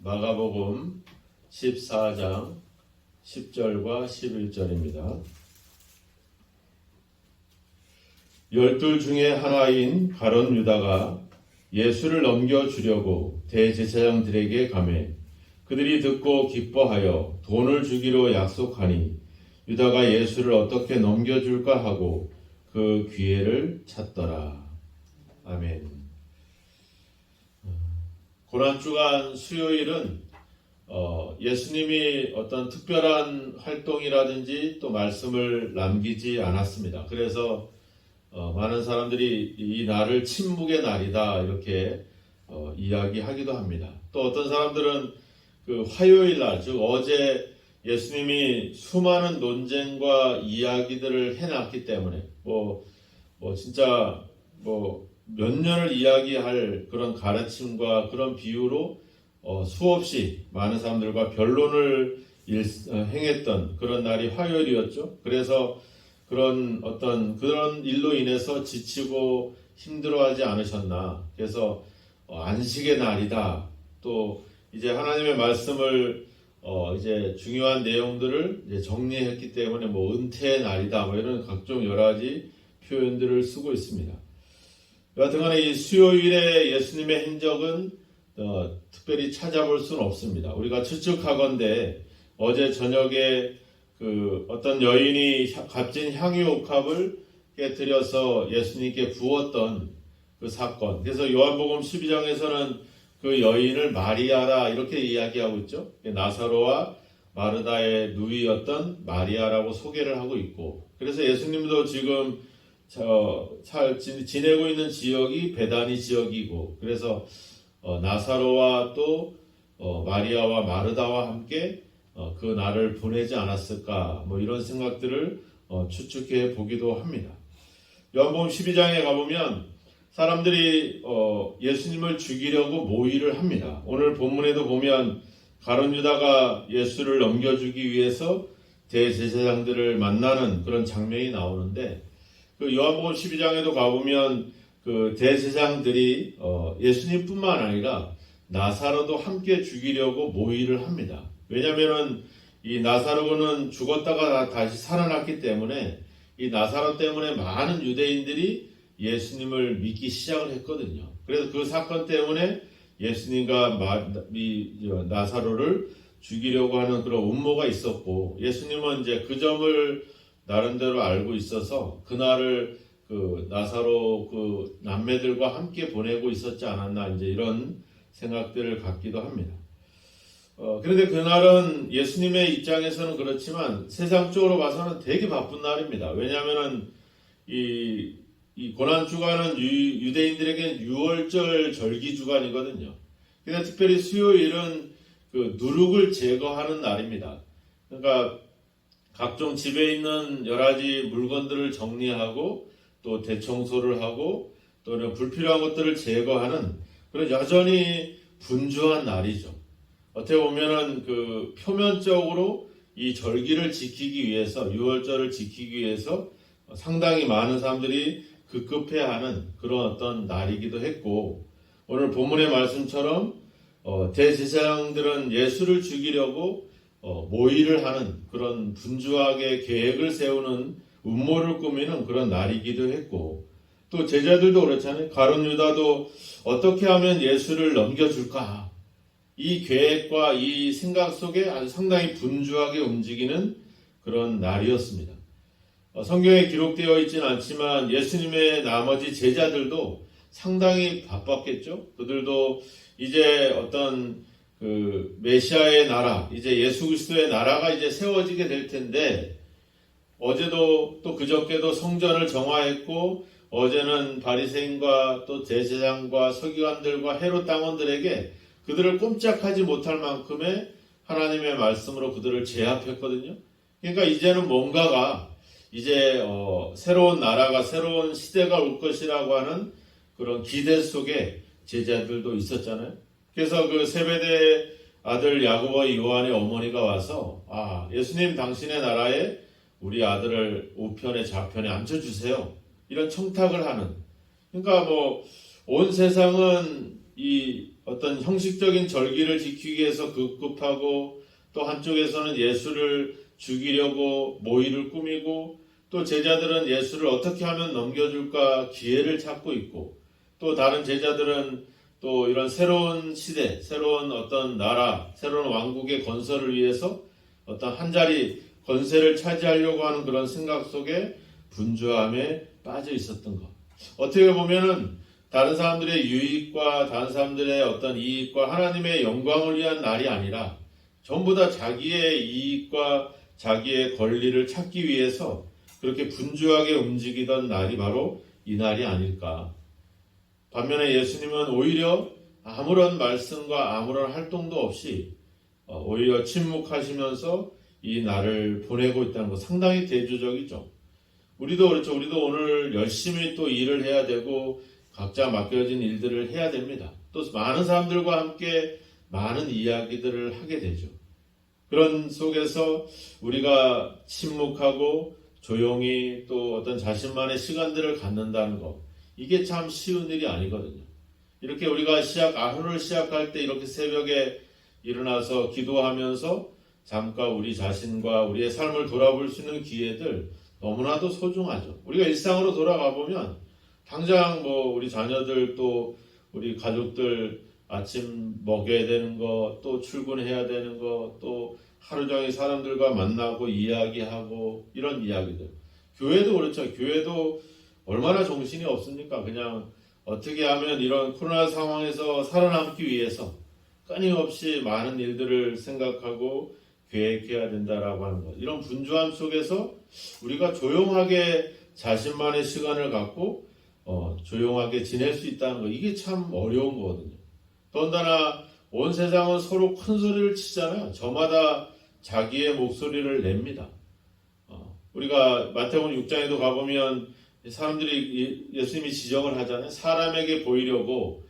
마가복음 14장 10절과 11절입니다. 12 중에 하나인 가룟 유다가 예수를 넘겨주려고 대제사장들에게 가매 그들이 듣고 기뻐하여 돈을 주기로 약속하니 유다가 예수를 어떻게 넘겨줄까 하고 그 기회를 찾더라. 아멘. 고난주간 수요일은 예수님이 어떤 특별한 활동이라든지 또 말씀을 남기지 않았습니다. 그래서 많은 사람들이 이 날을 침묵의 날이다 이렇게 이야기하기도 합니다. 또 어떤 사람들은 그 화요일 날, 즉 어제 예수님이 수많은 논쟁과 이야기들을 해놨기 때문에 진짜 몇 년을 이야기할 그런 가르침과 그런 비유로 수없이 많은 사람들과 변론을 행했던 그런 날이 화요일이었죠. 그래서 그런 일로 인해서 지치고 힘들어하지 않으셨나. 그래서 안식의 날이다. 또 이제 하나님의 말씀을 이제 중요한 내용들을 이제 정리했기 때문에 은퇴의 날이다. 이런 각종 여러 가지 표현들을 쓰고 있습니다. 여하튼간에 이 수요일에 예수님의 행적은 특별히 찾아볼 수는 없습니다. 우리가 추측하건대 어제 저녁에 어떤 여인이 값진 향유옥합을 깨뜨려서 예수님께 부었던 그 사건. 그래서 요한복음 12장에서는 그 여인을 마리아라 이렇게 이야기하고 있죠. 나사로와 마르다의 누이였던 마리아라고 소개를 하고 있고, 그래서 예수님도 지금 지내고 있는 지역이 베다니 지역이고, 그래서 나사로와 또 마리아와 마르다와 함께 그 날을 보내지 않았을까, 이런 생각들을 추측해 보기도 합니다. 요한복음 12장에 가보면 사람들이 예수님을 죽이려고 모의를 합니다. 오늘 본문에도 보면 가룟 유다가 예수를 넘겨주기 위해서 대제사장들을 만나는 그런 장면이 나오는데, 그 요한복음 12장에도 가보면 그 대제사장들이 예수님뿐만 아니라 나사로도 함께 죽이려고 모의를 합니다. 왜냐하면 이 나사로는 죽었다가 다시 살아났기 때문에 이 나사로 때문에 많은 유대인들이 예수님을 믿기 시작을 했거든요. 그래서 그 사건 때문에 예수님과 나사로를 죽이려고 하는 그런 음모가 있었고, 예수님은 이제 그 점을 나름대로 알고 있어서 그날을 나사로 남매들과 함께 보내고 있었지 않았나, 이제 이런 생각들을 갖기도 합니다. 그런데 그날은 예수님의 입장에서는 그렇지만 세상적으로 봐서는 되게 바쁜 날입니다. 왜냐하면 이 고난주간은 유대인들에게는 6월절 절기주간이거든요. 근데 특별히 수요일은 그 누룩을 제거하는 날입니다. 그러니까 각종 집에 있는 여러 가지 물건들을 정리하고 또 대청소를 하고 또는 불필요한 것들을 제거하는 그런 여전히 분주한 날이죠. 어떻게 보면은 표면적으로 이 절기를 지키기 위해서, 6월절을 지키기 위해서 상당히 많은 사람들이 급급해하는 그런 어떤 날이기도 했고, 오늘 본문의 말씀처럼 대제사장들은 예수를 죽이려고 모의를 하는 그런 분주하게 계획을 세우는 음모를 꾸미는 그런 날이기도 했고, 또 제자들도 그렇잖아요. 가룟 유다도 어떻게 하면 예수를 넘겨줄까, 이 계획과 이 생각 속에 아주 상당히 분주하게 움직이는 그런 날이었습니다. 성경에 기록되어 있지는 않지만 예수님의 나머지 제자들도 상당히 바빴겠죠. 그들도 이제 어떤 메시아의 나라, 이제 예수 그리스도의 나라가 이제 세워지게 될 텐데, 어제도 또 그저께도 성전을 정화했고, 어제는 바리새인과 또 대제사장과 서기관들과 헤롯 당원들에게 그들을 꼼짝하지 못할 만큼의 하나님의 말씀으로 그들을 제압했거든요. 그러니까 이제는 뭔가가 이제 새로운 나라가, 새로운 시대가 올 것이라고 하는 그런 기대 속에 제자들도 있었잖아요. 그래서 그 세베대 아들 야고보와 요한의 어머니가 와서 예수님, 당신의 나라에 우리 아들을 우편에 좌편에 앉혀주세요, 이런 청탁을 하는. 그러니까 온 세상은 이 어떤 형식적인 절기를 지키기 위해서 급급하고 또 한쪽에서는 예수를 죽이려고 모의를 꾸미고 또 제자들은 예수를 어떻게 하면 넘겨줄까 기회를 찾고 있고 또 다른 제자들은 또 이런 새로운 시대, 새로운 어떤 나라, 새로운 왕국의 건설을 위해서 어떤 한 자리 건세를 차지하려고 하는 그런 생각 속에 분주함에 빠져 있었던 것. 어떻게 보면은 다른 사람들의 유익과 다른 사람들의 어떤 이익과 하나님의 영광을 위한 날이 아니라 전부 다 자기의 이익과 자기의 권리를 찾기 위해서 그렇게 분주하게 움직이던 날이 바로 이 날이 아닐까. 반면에 예수님은 오히려 아무런 말씀과 아무런 활동도 없이 오히려 침묵하시면서 이 날을 보내고 있다는 거 상당히 대조적이죠. 우리도 그렇죠. 우리도 오늘 열심히 또 일을 해야 되고 각자 맡겨진 일들을 해야 됩니다. 또 많은 사람들과 함께 많은 이야기들을 하게 되죠. 그런 속에서 우리가 침묵하고 조용히 또 어떤 자신만의 시간들을 갖는다는 것, 이게 참 쉬운 일이 아니거든요. 이렇게 우리가 하루를 시작할 때 이렇게 새벽에 일어나서 기도하면서 잠깐 우리 자신과 우리의 삶을 돌아볼 수 있는 기회들 너무나도 소중하죠. 우리가 일상으로 돌아가 보면 당장 우리 자녀들 또 우리 가족들 아침 먹여야 되는 거, 또 출근해야 되는 거, 또 하루 종일 사람들과 만나고 이야기하고 이런 이야기들. 교회도 그렇죠. 교회도 얼마나 정신이 없습니까? 그냥 어떻게 하면 이런 코로나 상황에서 살아남기 위해서 끊임없이 많은 일들을 생각하고 계획해야 된다라고 하는 것. 이런 분주함 속에서 우리가 조용하게 자신만의 시간을 갖고 조용하게 지낼 수 있다는 것. 이게 참 어려운 거거든요. 더군다나 온 세상은 서로 큰 소리를 치잖아요. 저마다 자기의 목소리를 냅니다. 우리가 마태복음 6장에도 가보면 사람들이 예수님이 지적을 하잖아요. 사람에게 보이려고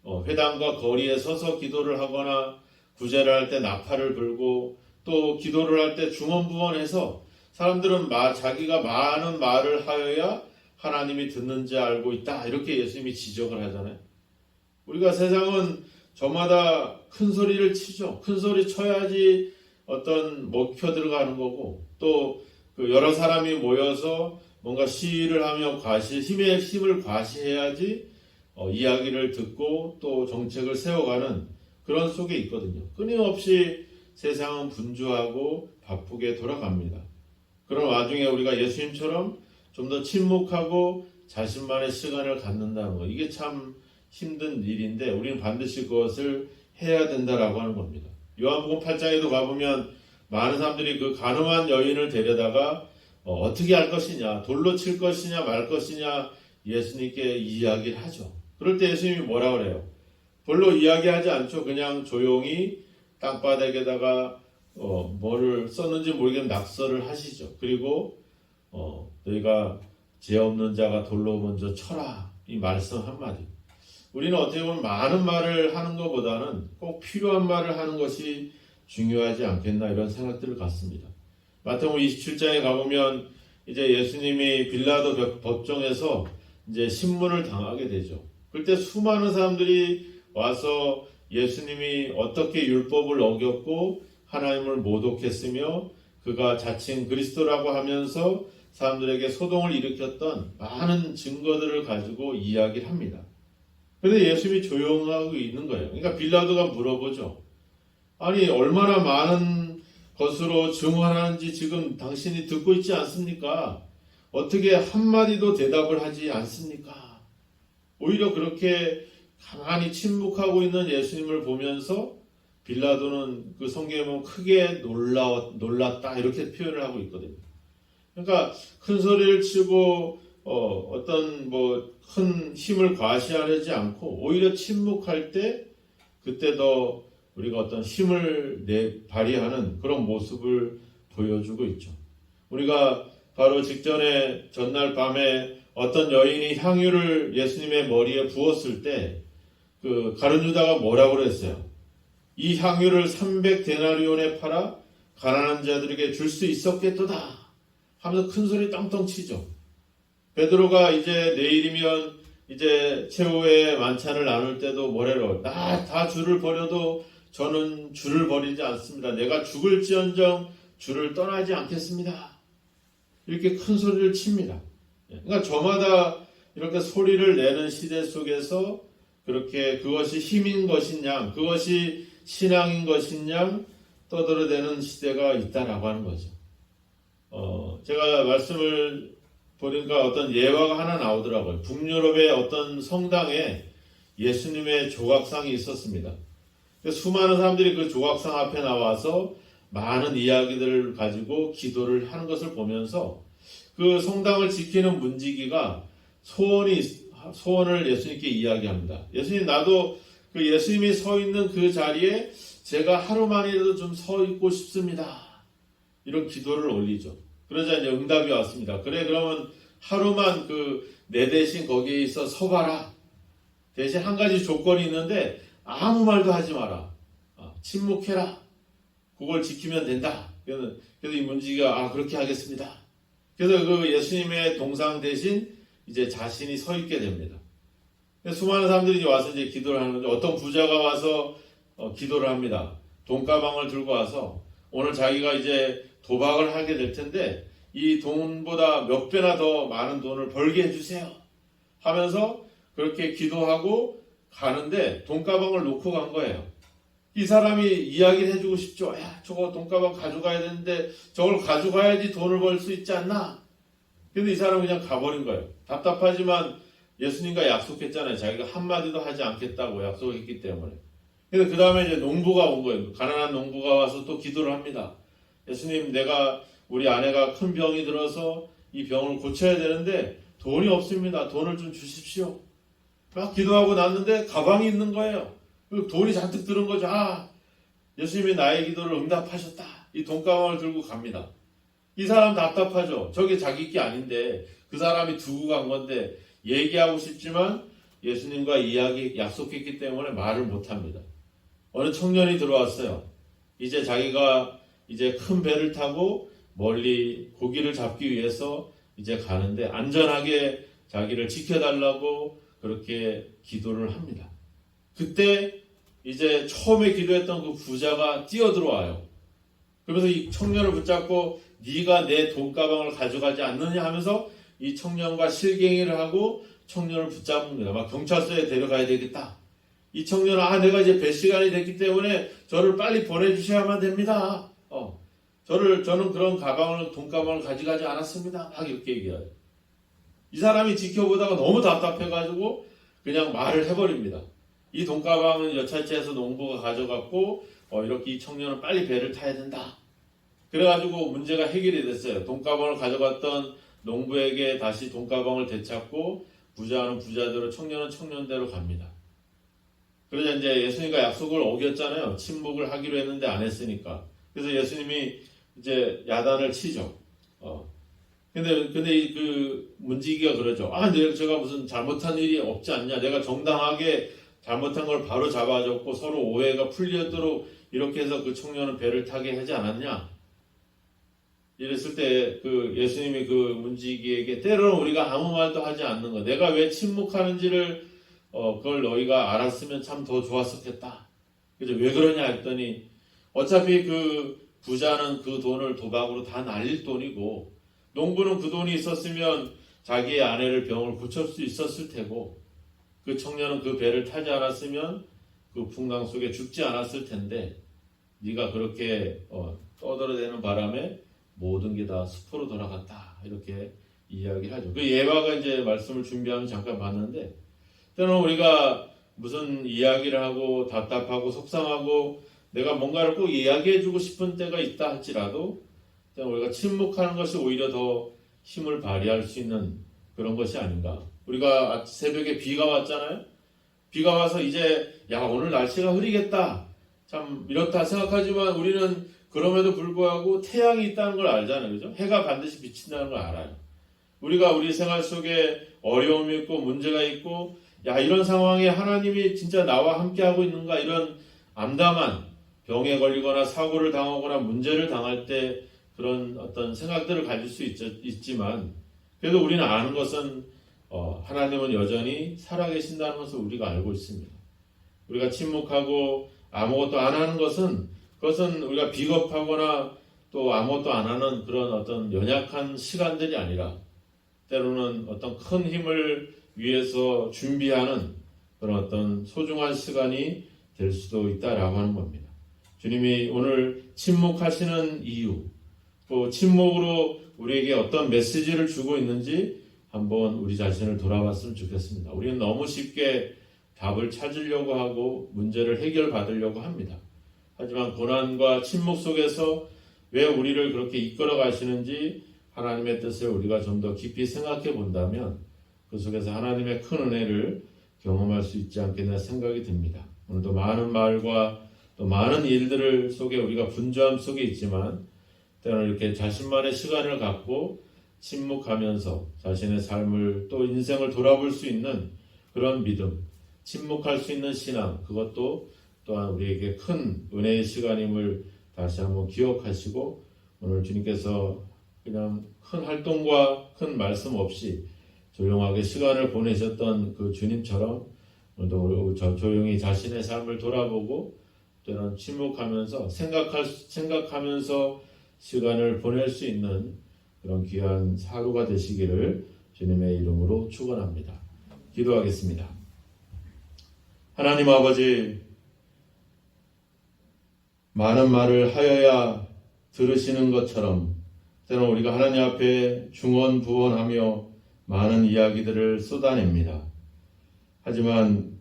회당과 거리에 서서 기도를 하거나 구제를 할 때 나팔을 불고 또 기도를 할 때 중언부언해서 사람들은 자기가 많은 말을 하여야 하나님이 듣는지 알고 있다. 이렇게 예수님이 지적을 하잖아요. 우리가 세상은 저마다 큰 소리를 치죠. 큰 소리 쳐야지 어떤 먹혀 들어가는 거고 또 여러 사람이 모여서 뭔가 시위를 하며 힘을 과시해야지 이야기를 듣고 또 정책을 세워가는 그런 속에 있거든요. 끊임없이 세상은 분주하고 바쁘게 돌아갑니다. 그런 와중에 우리가 예수님처럼 좀 더 침묵하고 자신만의 시간을 갖는다는 거, 이게 참 힘든 일인데 우리는 반드시 그것을 해야 된다라고 하는 겁니다. 요한복음 8장에도 가보면 많은 사람들이 그 가늠한 여인을 데려다가 어떻게 할 것이냐, 돌로 칠 것이냐 말 것이냐 예수님께 이야기를 하죠. 그럴 때 예수님이 뭐라 그래요? 별로 이야기하지 않죠. 그냥 조용히 땅바닥에다가 뭐를 썼는지 모르겠는 낙서를 하시죠. 그리고 너희가 죄 없는 자가 돌로 먼저 쳐라, 이 말씀 한마디. 우리는 어떻게 보면 많은 말을 하는 것보다는 꼭 필요한 말을 하는 것이 중요하지 않겠나 이런 생각들을 갖습니다. 마태복음 27장에 가보면 이제 예수님이 빌라도 법정에서 이제 신문을 당하게 되죠. 그때 수많은 사람들이 와서 예수님이 어떻게 율법을 어겼고 하나님을 모독했으며 그가 자칭 그리스도라고 하면서 사람들에게 소동을 일으켰던 많은 증거들을 가지고 이야기를 합니다. 그런데 예수님이 조용하고 있는 거예요. 그러니까 빌라도가 물어보죠. 아니 얼마나 많은 것으로 증언하는지 지금 당신이 듣고 있지 않습니까? 어떻게 한마디도 대답을 하지 않습니까? 오히려 그렇게 가만히 침묵하고 있는 예수님을 보면서 빌라도는 그 성경에 보면 크게 놀랐다 이렇게 표현을 하고 있거든요. 그러니까 큰 소리를 치고 어떤 큰 힘을 과시하지 않고 오히려 침묵할 때 그때 더 우리가 어떤 힘을 발휘하는 그런 모습을 보여주고 있죠. 우리가 바로 직전에 전날 밤에 어떤 여인이 향유를 예수님의 머리에 부었을 때 그 가룟 유다가 뭐라고 그랬어요? 이 향유를 300데나리온에 팔아 가난한 자들에게 줄 수 있었겠도다 하면서 큰 소리 떵떵 치죠. 베드로가 이제 내일이면 이제 최후의 만찬을 나눌 때도 뭐래로 나 다 주를 버려도 저는 주를 버리지 않습니다. 내가 죽을지언정 주를 떠나지 않겠습니다. 이렇게 큰 소리를 칩니다. 그러니까 저마다 이렇게 소리를 내는 시대 속에서 그렇게 그것이 힘인 것이냐, 그것이 신앙인 것이냐 떠들어대는 시대가 있다라고 하는 거죠. 제가 말씀을 보니까 어떤 예화가 하나 나오더라고요. 북유럽의 어떤 성당에 예수님의 조각상이 있었습니다. 수많은 사람들이 그 조각상 앞에 나와서 많은 이야기들을 가지고 기도를 하는 것을 보면서 그 성당을 지키는 문지기가 소원을 예수님께 이야기합니다. 예수님, 나도 그 예수님이 서 있는 그 자리에 제가 하루만이라도 좀 서 있고 싶습니다. 이런 기도를 올리죠. 그러자 이제 응답이 왔습니다. 그래, 그러면 하루만 내 대신 거기에 있어 서봐라. 대신 한 가지 조건이 있는데 아무 말도 하지 마라. 침묵해라. 그걸 지키면 된다. 그래서 이 문지기가 그렇게 하겠습니다. 그래서 그 예수님의 동상 대신 이제 자신이 서 있게 됩니다. 수많은 사람들이 와서 이제 기도를 하는 거죠. 어떤 부자가 와서 기도를 합니다. 돈가방을 들고 와서 오늘 자기가 이제 도박을 하게 될 텐데 이 돈보다 몇 배나 더 많은 돈을 벌게 해주세요. 하면서 그렇게 기도하고 가는데 돈가방을 놓고 간 거예요. 이 사람이 이야기를 해주고 싶죠. 야, 저거 돈가방 가져가야 되는데 저걸 가져가야지 돈을 벌 수 있지 않나? 근데 이 사람은 그냥 가버린 거예요. 답답하지만 예수님과 약속했잖아요. 자기가 한마디도 하지 않겠다고 약속했기 때문에. 근데 그 다음에 이제 농부가 온 거예요. 가난한 농부가 와서 또 기도를 합니다. 예수님, 우리 아내가 큰 병이 들어서 이 병을 고쳐야 되는데 돈이 없습니다. 돈을 좀 주십시오. 막 기도하고 났는데 가방이 있는 거예요. 돈이 잔뜩 들은 거죠. 예수님이 나의 기도를 응답하셨다. 이 돈가방을 들고 갑니다. 이 사람 답답하죠. 저게 자기 게 아닌데 그 사람이 두고 간 건데 얘기하고 싶지만 예수님과 약속했기 때문에 말을 못합니다. 어느 청년이 들어왔어요. 이제 자기가 큰 배를 타고 멀리 고기를 잡기 위해서 이제 가는데 안전하게 자기를 지켜달라고 그렇게 기도를 합니다. 그때 이제 처음에 기도했던 그 부자가 뛰어들어와요. 그러면서 이 청년을 붙잡고 네가 내 돈가방을 가져가지 않느냐 하면서 이 청년과 실갱이를 하고 청년을 붙잡습니다. 막 경찰서에 데려가야 되겠다. 이 청년은 내가 이제 배 시간이 됐기 때문에 저를 빨리 보내주셔야만 됩니다. 저는 그런 돈가방을 가져가지 않았습니다. 막 이렇게 얘기해요. 이 사람이 지켜보다가 너무 답답해가지고 그냥 말을 해버립니다. 이 돈가방은 여차치에서 농부가 가져갔고 이렇게 이 청년은 빨리 배를 타야 된다. 그래가지고 문제가 해결이 됐어요. 돈가방을 가져갔던 농부에게 다시 돈가방을 되찾고 부자는 부자대로 청년은 청년대로 갑니다. 그러자 이제 예수님과 약속을 어겼잖아요. 침묵을 하기로 했는데 안 했으니까. 그래서 예수님이 이제 야단을 치죠. 근데 그 문지기가 그러죠. 제가 무슨 잘못한 일이 없지 않냐. 내가 정당하게 잘못한 걸 바로 잡아줬고 서로 오해가 풀리도록 이렇게 해서 그 청년은 배를 타게 하지 않았냐. 이랬을 때 예수님이 그 문지기에게 때로는 우리가 아무 말도 하지 않는 거. 내가 왜 침묵하는지를 그걸 너희가 알았으면 참 더 좋았었겠다. 그래서 왜 그러냐 했더니 어차피 그 부자는 그 돈을 도박으로 다 날릴 돈이고 농부는 그 돈이 있었으면 자기의 아내를 병을 고칠 수 있었을 테고 그 청년은 그 배를 타지 않았으면 그 풍랑 속에 죽지 않았을 텐데 네가 그렇게 떠들어대는 바람에 모든 게 다 숲으로 돌아갔다. 이렇게 이야기를 하죠. 그 예화가 이제 말씀을 준비하면 잠깐 봤는데 때로는 우리가 무슨 이야기를 하고 답답하고 속상하고 내가 뭔가를 꼭 이야기해주고 싶은 때가 있다 할지라도 우리가 침묵하는 것이 오히려 더 힘을 발휘할 수 있는 그런 것이 아닌가. 우리가 새벽에 비가 왔잖아요. 비가 와서 이제 오늘 날씨가 흐리겠다. 참 이렇다 생각하지만 우리는 그럼에도 불구하고 태양이 있다는 걸 알잖아요. 그죠? 해가 반드시 비친다는 걸 알아요. 우리가 우리 생활 속에 어려움이 있고 문제가 있고 이런 상황에 하나님이 진짜 나와 함께하고 있는가 이런 암담한 병에 걸리거나 사고를 당하거나 문제를 당할 때 그런 어떤 생각들을 가질 수 있지만 그래도 우리는 아는 것은 하나님은 여전히 살아계신다는 것을 우리가 알고 있습니다. 우리가 침묵하고 아무것도 안 하는 그것은 우리가 비겁하거나 또 아무것도 안 하는 그런 어떤 연약한 시간들이 아니라 때로는 어떤 큰 힘을 위해서 준비하는 그런 어떤 소중한 시간이 될 수도 있다라고 하는 겁니다. 주님이 오늘 침묵하시는 이유, 또 침묵으로 우리에게 어떤 메시지를 주고 있는지 한번 우리 자신을 돌아봤으면 좋겠습니다. 우리는 너무 쉽게 답을 찾으려고 하고 문제를 해결받으려고 합니다. 하지만 고난과 침묵 속에서 왜 우리를 그렇게 이끌어 가시는지 하나님의 뜻을 우리가 좀 더 깊이 생각해 본다면 그 속에서 하나님의 큰 은혜를 경험할 수 있지 않겠나 생각이 듭니다. 오늘도 많은 말과 또 많은 일들을 속에 우리가 분주함 속에 있지만 때로는 이렇게 자신만의 시간을 갖고 침묵하면서 자신의 삶을 또 인생을 돌아볼 수 있는 그런 믿음, 침묵할 수 있는 신앙, 그것도 또한 우리에게 큰 은혜의 시간임을 다시 한번 기억하시고 오늘 주님께서 그냥 큰 활동과 큰 말씀 없이 조용하게 시간을 보내셨던 그 주님처럼 오늘도 조용히 자신의 삶을 돌아보고 때로는 침묵하면서 생각하면서 시간을 보낼 수 있는 그런 귀한 하루가 되시기를 주님의 이름으로 축원합니다. 기도하겠습니다. 하나님 아버지, 많은 말을 하여야 들으시는 것처럼 때로는 우리가 하나님 앞에 중언부언하며 많은 이야기들을 쏟아냅니다. 하지만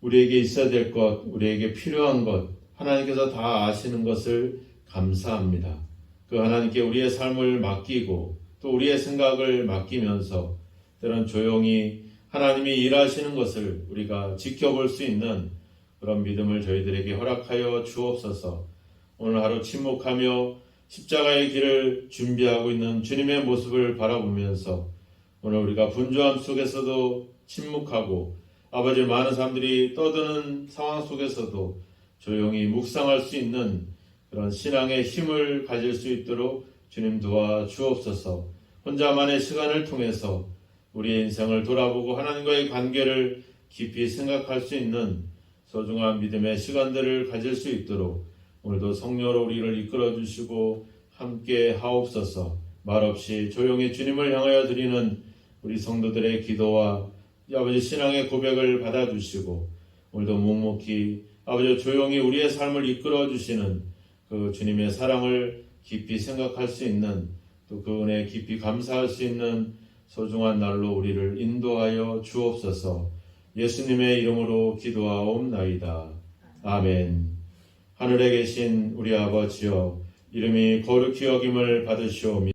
우리에게 있어야 될 것, 우리에게 필요한 것, 하나님께서 다 아시는 것을 감사합니다. 그 하나님께 우리의 삶을 맡기고 또 우리의 생각을 맡기면서 때로는 조용히 하나님이 일하시는 것을 우리가 지켜볼 수 있는 그런 믿음을 저희들에게 허락하여 주옵소서. 오늘 하루 침묵하며 십자가의 길을 준비하고 있는 주님의 모습을 바라보면서 오늘 우리가 분주함 속에서도 침묵하고 아버지 많은 사람들이 떠드는 상황 속에서도 조용히 묵상할 수 있는 그런 신앙의 힘을 가질 수 있도록 주님 도와 주옵소서. 혼자만의 시간을 통해서 우리의 인생을 돌아보고 하나님과의 관계를 깊이 생각할 수 있는 소중한 믿음의 시간들을 가질 수 있도록 오늘도 성령으로 우리를 이끌어 주시고 함께 하옵소서. 말없이 조용히 주님을 향하여 드리는 우리 성도들의 기도와 아버지 신앙의 고백을 받아주시고 오늘도 묵묵히 아버지 조용히 우리의 삶을 이끌어 주시는 그 주님의 사랑을 깊이 생각할 수 있는 또 그 은혜에 깊이 감사할 수 있는 소중한 날로 우리를 인도하여 주옵소서. 예수님의 이름으로 기도하옵나이다. 아멘. 하늘에 계신 우리 아버지여, 이름이 거룩히 여김을 받으시오며